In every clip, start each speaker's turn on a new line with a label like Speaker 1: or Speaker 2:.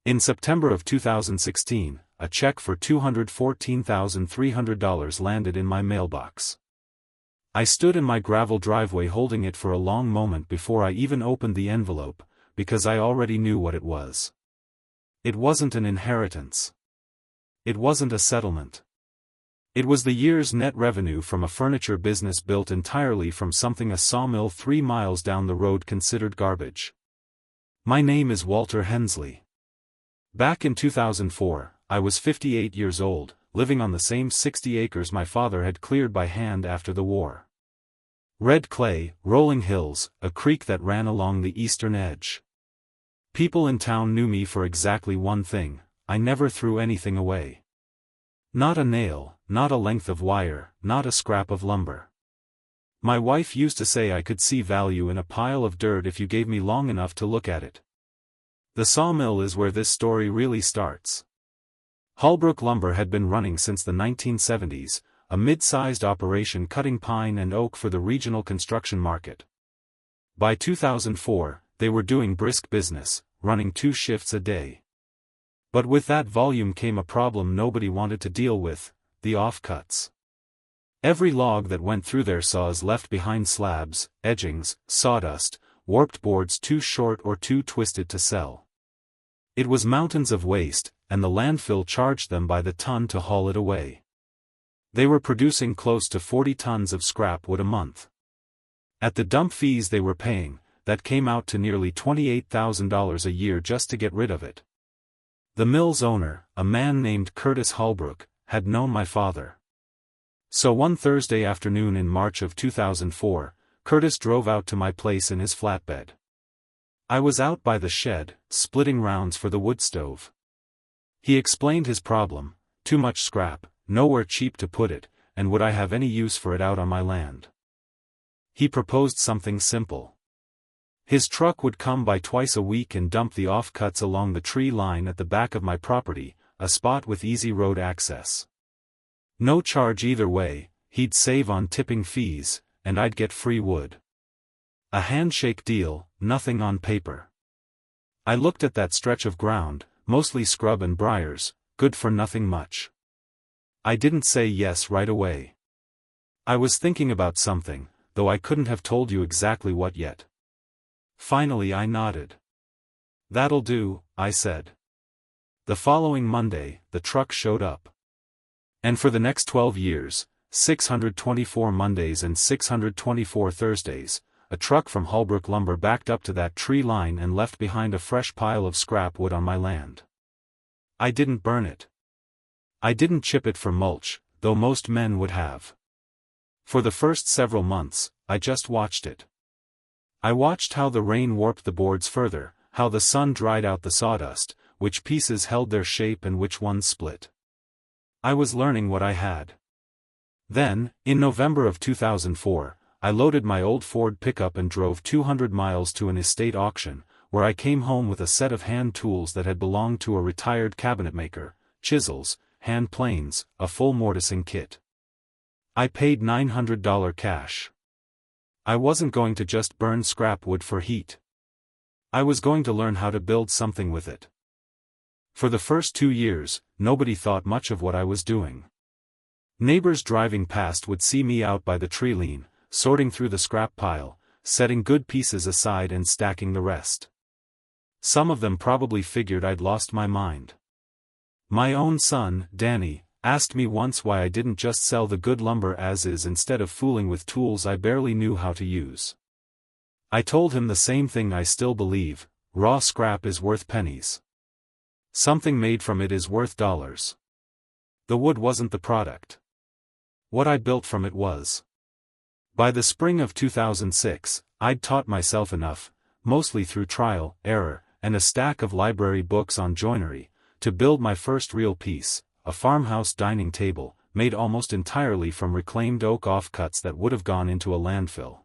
Speaker 1: In September of 2016, a check for $214,300 landed in my mailbox. I stood in my gravel driveway holding it for a long moment before I even opened the envelope, because I already knew what it was. It wasn't an inheritance. It wasn't a settlement. It was the year's net revenue from a furniture business built entirely from something a sawmill 3 miles down the road considered garbage. My name is Walter Hensley. Back in 2004, I was 58 years old, living on the same 60 acres my father had cleared by hand after the war. Red clay, rolling hills, a creek that ran along the eastern edge. People in town knew me for exactly one thing: I never threw anything away. Not a nail, not a length of wire, not a scrap of lumber. My wife used to say I could see value in a pile of dirt if you gave me long enough to look at it. The sawmill is where this story really starts. Holbrook Lumber had been running since the 1970s, a mid-sized operation cutting pine and oak for the regional construction market. By 2004, they were doing brisk business, running 2 shifts a day. But with that volume came a problem nobody wanted to deal with: the offcuts. Every log that went through their saws left behind slabs, edgings, sawdust, warped boards too short or too twisted to sell. It was mountains of waste, and the landfill charged them by the ton to haul it away. They were producing close to 40 tons of scrap wood a month. At the dump fees they were paying, that came out to nearly $28,000 a year just to get rid of it. The mill's owner, a man named Curtis Holbrook, had known my father. So one Thursday afternoon in March of 2004, Curtis drove out to my place in his flatbed. I was out by the shed, splitting rounds for the wood stove. He explained his problem: too much scrap, nowhere cheap to put it, and would I have any use for it out on my land? He proposed something simple. His truck would come by twice a week and dump the offcuts along the tree line at the back of my property, a spot with easy road access. No charge either way, he'd save on tipping fees, and I'd get free wood. A handshake deal, nothing on paper. I looked at that stretch of ground, mostly scrub and briars, good for nothing much. I didn't say yes right away. I was thinking about something, though I couldn't have told you exactly what yet. Finally I nodded. "That'll do," I said. The following Monday, the truck showed up. And for the next 12 years, 624 Mondays and 624 Thursdays, a truck from Holbrook Lumber backed up to that tree line and left behind a fresh pile of scrap wood on my land. I didn't burn it. I didn't chip it for mulch, though most men would have. For the first several months, I just watched it. I watched how the rain warped the boards further, how the sun dried out the sawdust, which pieces held their shape and which ones split. I was learning what I had. Then, in November of 2004, I loaded my old Ford pickup and drove 200 miles to an estate auction, where I came home with a set of hand tools that had belonged to a retired cabinetmaker: chisels, hand planes, a full mortising kit. I paid $900 cash. I wasn't going to just burn scrap wood for heat. I was going to learn how to build something with it. For the first 2 years, nobody thought much of what I was doing. Neighbors driving past would see me out by the tree line, sorting through the scrap pile, setting good pieces aside and stacking the rest. Some of them probably figured I'd lost my mind. My own son, Danny, asked me once why I didn't just sell the good lumber as is instead of fooling with tools I barely knew how to use. I told him the same thing I still believe: raw scrap is worth pennies. Something made from it is worth dollars. The wood wasn't the product. What I built from it was. By the spring of 2006, I'd taught myself enough, mostly through trial, error, and a stack of library books on joinery, to build my first real piece, a farmhouse dining table, made almost entirely from reclaimed oak offcuts that would have gone into a landfill.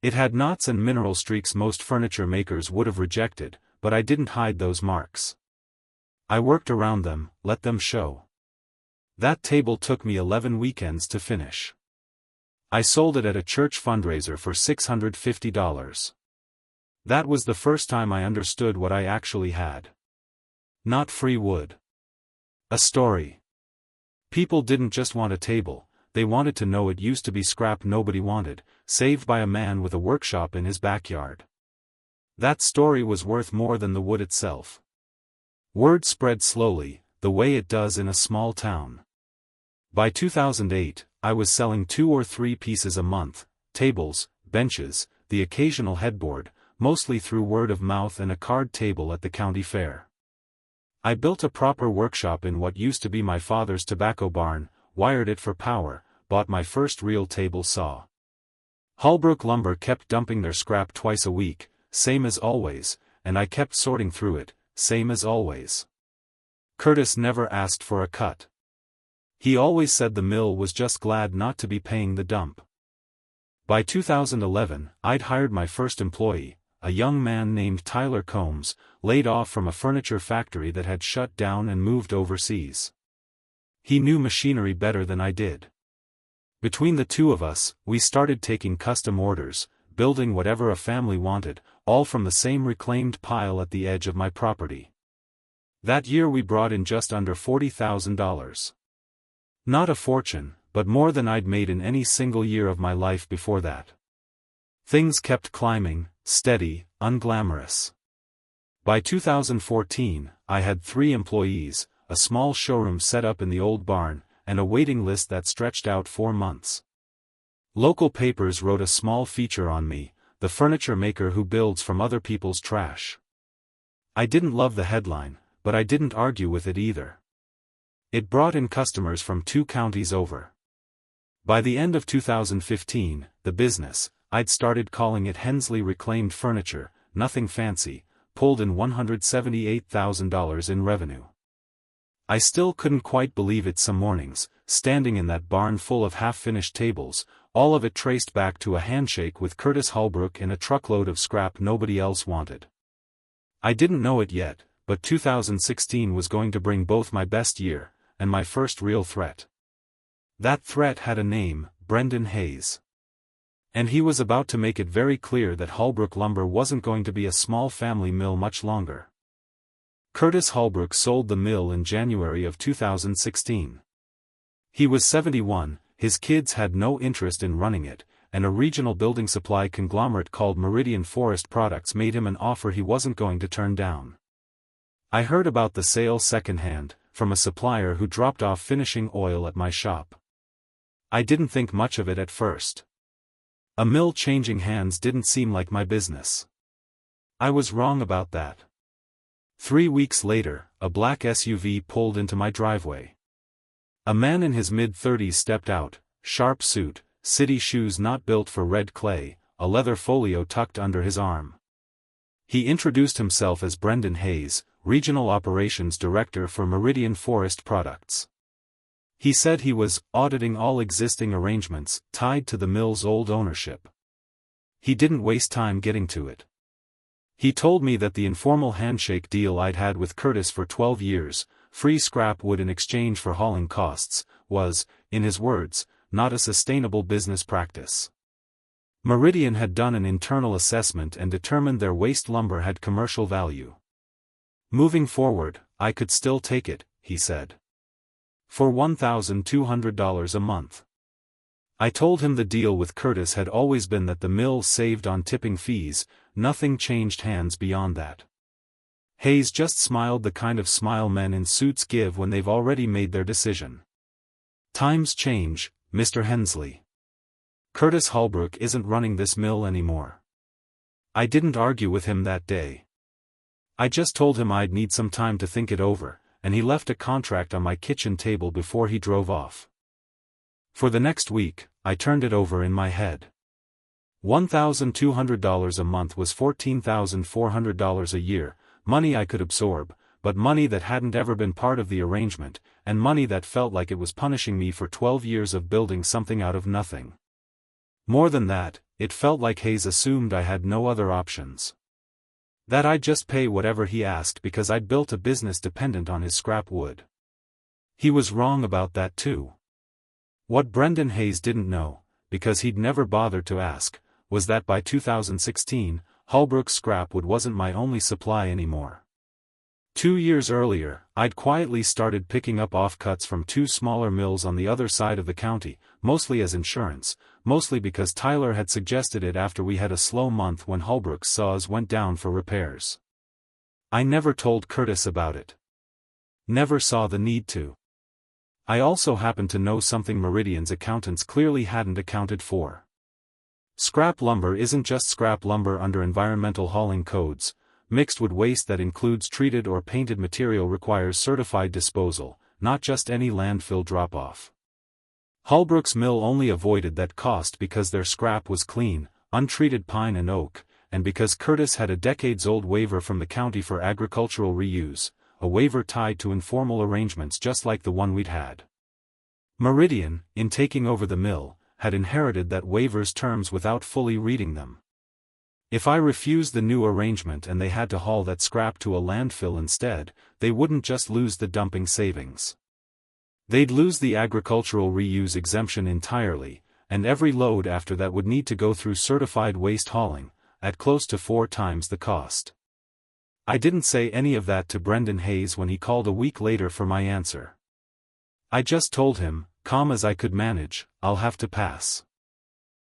Speaker 1: It had knots and mineral streaks most furniture makers would have rejected, but I didn't hide those marks. I worked around them, let them show. That table took me 11 weekends to finish. I sold it at a church fundraiser for $650. That was the first time I understood what I actually had. Not free wood. A story. People didn't just want a table, they wanted to know it used to be scrap nobody wanted, saved by a man with a workshop in his backyard. That story was worth more than the wood itself. Word spread slowly, the way it does in a small town. By 2008, I was selling 2 or 3 pieces a month, tables, benches, the occasional headboard, mostly through word of mouth and a card table at the county fair. I built a proper workshop in what used to be my father's tobacco barn, wired it for power, bought my first real table saw. Holbrook Lumber kept dumping their scrap twice a week, same as always, and I kept sorting through it, same as always. Curtis never asked for a cut. He always said the mill was just glad not to be paying the dump. By 2011, I'd hired my first employee, a young man named Tyler Combs, laid off from a furniture factory that had shut down and moved overseas. He knew machinery better than I did. Between the two of us, we started taking custom orders, building whatever a family wanted, all from the same reclaimed pile at the edge of my property. That year we brought in just under $40,000. Not a fortune, but more than I'd made in any single year of my life before that. Things kept climbing, steady, unglamorous. By 2014, I had 3 employees, a small showroom set up in the old barn, and a waiting list that stretched out 4 months. Local papers wrote a small feature on me, the furniture maker who builds from other people's trash. I didn't love the headline, but I didn't argue with it either. It brought in customers from 2 counties over. By the end of 2015, the business, I'd started calling it Hensley Reclaimed Furniture, nothing fancy, pulled in $178,000 in revenue. I still couldn't quite believe it some mornings, standing in that barn full of half-finished tables, all of it traced back to a handshake with Curtis Holbrook and a truckload of scrap nobody else wanted. I didn't know it yet, but 2016 was going to bring both my best year, and my first real threat. That threat had a name, Brendan Hayes. And he was about to make it very clear that Holbrook Lumber wasn't going to be a small family mill much longer. Curtis Holbrook sold the mill in January of 2016. He was 71, his kids had no interest in running it, and a regional building supply conglomerate called Meridian Forest Products made him an offer he wasn't going to turn down. I heard about the sale secondhand, from a supplier who dropped off finishing oil at my shop. I didn't think much of it at first. A mill changing hands didn't seem like my business. I was wrong about that. 3 weeks later, a black SUV pulled into my driveway. A man in his mid-30s stepped out, sharp suit, city shoes not built for red clay, a leather folio tucked under his arm. He introduced himself as Brendan Hayes, Regional Operations Director for Meridian Forest Products. He said he was auditing all existing arrangements tied to the mill's old ownership. He didn't waste time getting to it. He told me that the informal handshake deal I'd had with Curtis for 12 years, free scrap wood in exchange for hauling costs, was, in his words, not a sustainable business practice. Meridian had done an internal assessment and determined their waste lumber had commercial value. Moving forward, I could still take it, he said. For $1,200 a month. I told him the deal with Curtis had always been that the mill saved on tipping fees, nothing changed hands beyond that. Hayes just smiled the kind of smile men in suits give when they've already made their decision. Times change, Mr. Hensley. Curtis Holbrook isn't running this mill anymore. I didn't argue with him that day. I just told him I'd need some time to think it over, and he left a contract on my kitchen table before he drove off. For the next week, I turned it over in my head. $1,200 a month was $14,400 a year, money I could absorb, but money that hadn't ever been part of the arrangement, and money that felt like it was punishing me for 12 years of building something out of nothing. More than that, it felt like Hayes assumed I had no other options. That I'd just pay whatever he asked because I'd built a business dependent on his scrap wood. He was wrong about that too. What Brendan Hayes didn't know, because he'd never bothered to ask, was that by 2016, Holbrook's scrap wood wasn't my only supply anymore. 2 years earlier, I'd quietly started picking up offcuts from two smaller mills on the other side of the county, mostly as insurance, mostly because Tyler had suggested it after we had a slow month when Holbrook's saws went down for repairs. I never told Curtis about it. Never saw the need to. I also happened to know something Meridian's accountants clearly hadn't accounted for. Scrap lumber isn't just scrap lumber under environmental hauling codes. Mixed wood waste that includes treated or painted material requires certified disposal, not just any landfill drop-off. Holbrook's mill only avoided that cost because their scrap was clean, untreated pine and oak, and because Curtis had a decades-old waiver from the county for agricultural reuse, a waiver tied to informal arrangements just like the one we'd had. Meridian, in taking over the mill, had inherited that waiver's terms without fully reading them. If I refused the new arrangement and they had to haul that scrap to a landfill instead, they wouldn't just lose the dumping savings. They'd lose the agricultural reuse exemption entirely, and every load after that would need to go through certified waste hauling, at close to 4 times the cost. I didn't say any of that to Brendan Hayes when he called a week later for my answer. I just told him, calm as I could manage, I'll have to pass.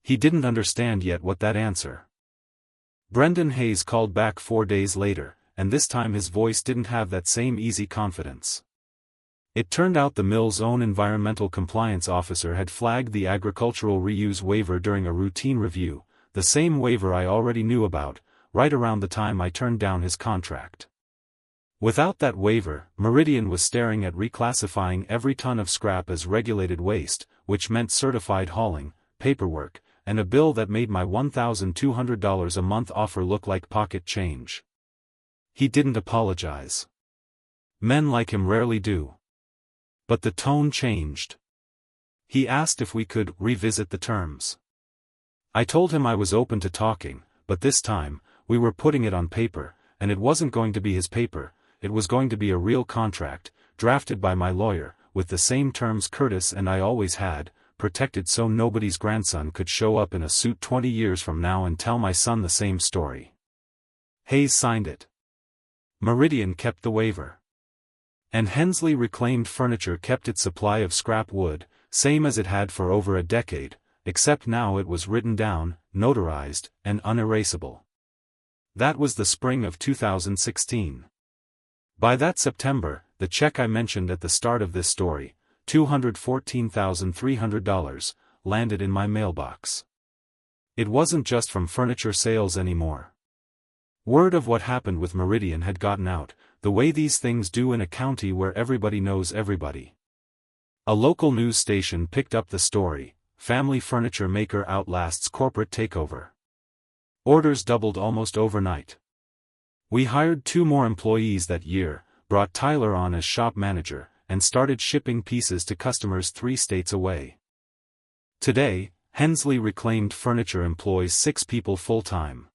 Speaker 1: He didn't understand yet what that answer. Brendan Hayes called back 4 days later, and this time his voice didn't have that same easy confidence. It turned out the mill's own environmental compliance officer had flagged the agricultural reuse waiver during a routine review, the same waiver I already knew about, right around the time I turned down his contract. Without that waiver, Meridian was staring at reclassifying every ton of scrap as regulated waste, which meant certified hauling, paperwork, and a bill that made my $1,200 a month offer look like pocket change. He didn't apologize. Men like him rarely do. But the tone changed. He asked if we could revisit the terms. I told him I was open to talking, but this time, we were putting it on paper, and it wasn't going to be his paper, it was going to be a real contract, drafted by my lawyer, with the same terms Curtis and I always had, protected so nobody's grandson could show up in a suit 20 years from now and tell my son the same story. Hayes signed it. Meridian kept the waiver. And Hensley Reclaimed Furniture kept its supply of scrap wood, same as it had for over a decade, except now it was written down, notarized, and unerasable. That was the spring of 2016. By that September, the check I mentioned at the start of this story, $214,300, landed in my mailbox. It wasn't just from furniture sales anymore. Word of what happened with Meridian had gotten out, the way these things do in a county where everybody knows everybody. A local news station picked up the story, Family Furniture Maker Outlasts Corporate Takeover. Orders doubled almost overnight. We hired 2 more employees that year, brought Tyler on as shop manager, and started shipping pieces to customers 3 states away. Today, Hensley Reclaimed Furniture employs 6 people full-time.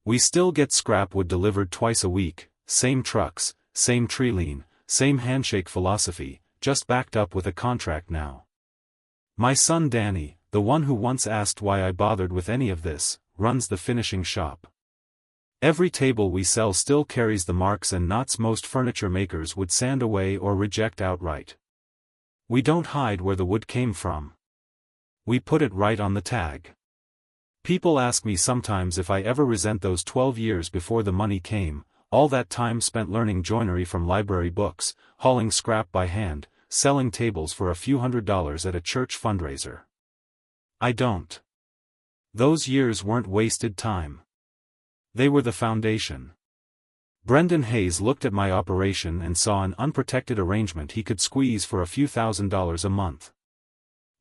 Speaker 1: We still get scrap wood delivered twice a week, same trucks, same tree lean, same handshake philosophy, just backed up with a contract now. My son Danny, the one who once asked why I bothered with any of this, runs the finishing shop. Every table we sell still carries the marks and knots most furniture makers would sand away or reject outright. We don't hide where the wood came from. We put it right on the tag. People ask me sometimes if I ever resent those 12 years before the money came, all that time spent learning joinery from library books, hauling scrap by hand, selling tables for a few $100s at a church fundraiser. I don't. Those years weren't wasted time. They were the foundation. Brendan Hayes looked at my operation and saw an unprotected arrangement he could squeeze for a few $1,000s a month.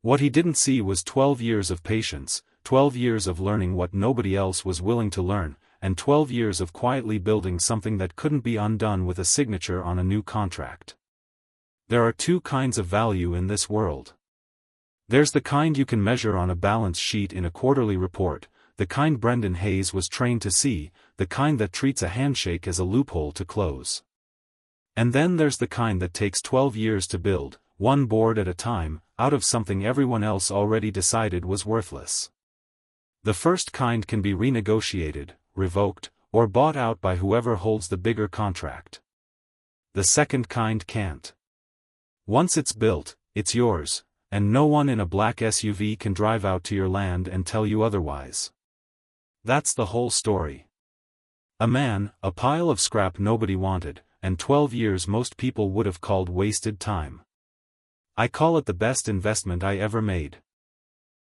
Speaker 1: What he didn't see was 12 years of patience, 12 years of learning what nobody else was willing to learn, and 12 years of quietly building something that couldn't be undone with a signature on a new contract. There are 2 kinds of value in this world. There's the kind you can measure on a balance sheet in a quarterly report, the kind Brendan Hayes was trained to see, the kind that treats a handshake as a loophole to close. And then there's the kind that takes 12 years to build, one board at a time, out of something everyone else already decided was worthless. The first kind can be renegotiated, revoked, or bought out by whoever holds the bigger contract. The second kind can't. Once it's built, it's yours, and no one in a black SUV can drive out to your land and tell you otherwise. That's the whole story. A man, a pile of scrap nobody wanted, and 12 years most people would have called wasted time. I call it the best investment I ever made.